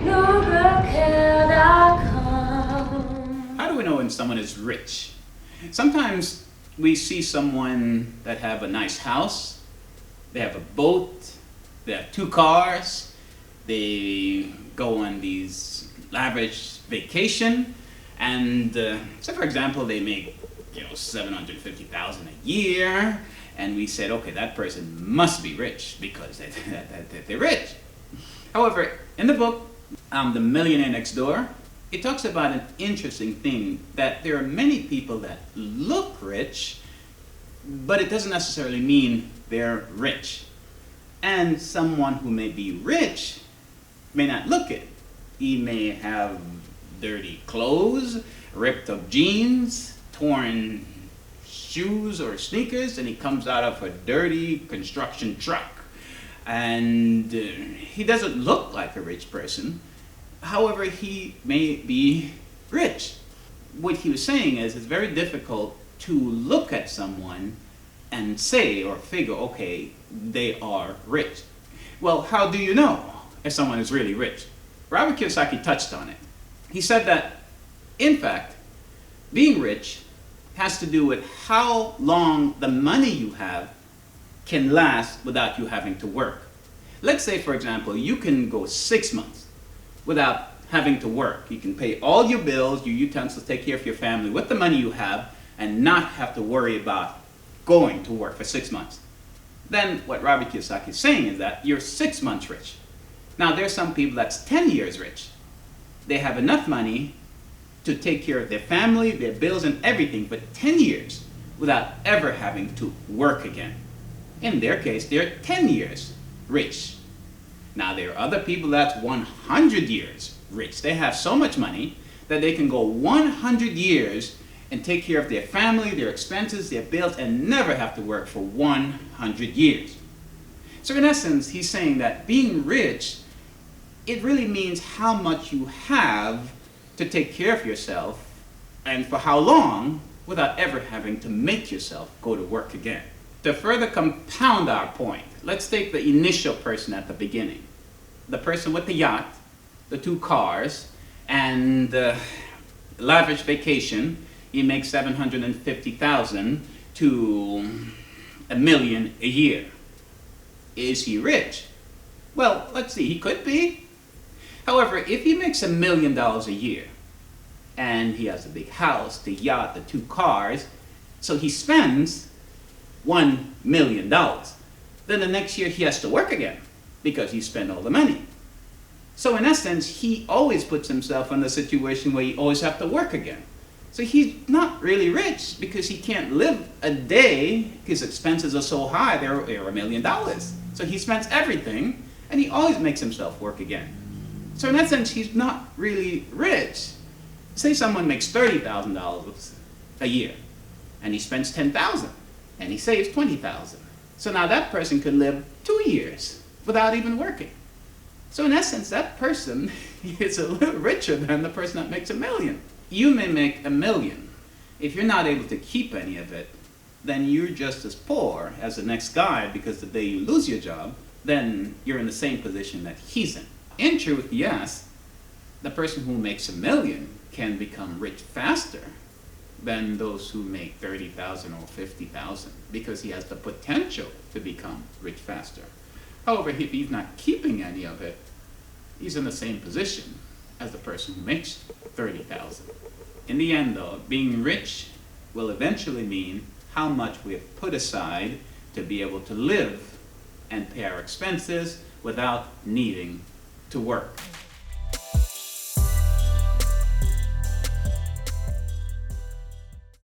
NoBroCare.com. How do we know when someone is rich? Sometimes we see someone that have a nice house, they have a boat, they have 2 cars, they go on these lavish vacation, and say for example they make $750,000 a year, and we said, okay, that person must be rich because they're rich. However, in the book, The Millionaire Next Door, it talks about an interesting thing, that there are many people that look rich, but it doesn't necessarily mean they're rich. And someone who may be rich may not look it. He may have dirty clothes, ripped up jeans, torn shoes or sneakers, and he comes out of a dirty construction truck. And he doesn't look like a rich person. However, he may be rich. What he was saying is it's very difficult to look at someone and say or figure, okay, they are rich. Well, how do you know if someone is really rich? Robert Kiyosaki touched on it. He said that, in fact, being rich has to do with how long the money you have can last without you having to work. Let's say, for example, you can go 6 months without having to work. You can pay all your bills, your utensils, take care of your family with the money you have, and not have to worry about going to work for 6 months. Then what Robert Kiyosaki is saying is that you're 6 months rich. Now there's some people that's 10 years rich. They have enough money to take care of their family, their bills, and everything for 10 years without ever having to work again. In their case, they're 10 years rich. Now there are other people that's 100 years rich. They have so much money that they can go 100 years and take care of their family, their expenses, their bills, and never have to work for 100 years. So in essence, he's saying that being rich, it really means how much you have to take care of yourself, and for how long, without ever having to make yourself go to work again. To further compound our point, let's take the initial person at the beginning. The person with the yacht, the 2 cars, and the lavish vacation. He makes $750,000 to $1 million a year. Is he rich? Well, let's see, he could be. However, if he makes $1 million a year, and he has a big house, the yacht, the 2 cars, so he spends $1 million. Then the next year he has to work again because he spent all the money. So in essence, he always puts himself in a situation where he always has to work again. So he's not really rich because he can't live a day, his expenses are so high, they're $1 million. So he spends everything and he always makes himself work again. So in that sense, he's not really rich. Say someone makes $30,000 a year and he spends $10,000 and he saves $20,000. So now that person could live 2 years without even working. So in essence, that person is a little richer than the person that makes $1 million. You may make $1 million. If you're not able to keep any of it, then you're just as poor as the next guy, because the day you lose your job, then you're in the same position that he's in. In truth, yes, the person who makes $1 million can become rich faster than those who make $30,000 or $50,000, because he has the potential to become rich faster. However, if he's not keeping any of it, he's in the same position as the person who makes $30,000. In the end though, being rich will eventually mean how much we have put aside to be able to live and pay our expenses without needing to work.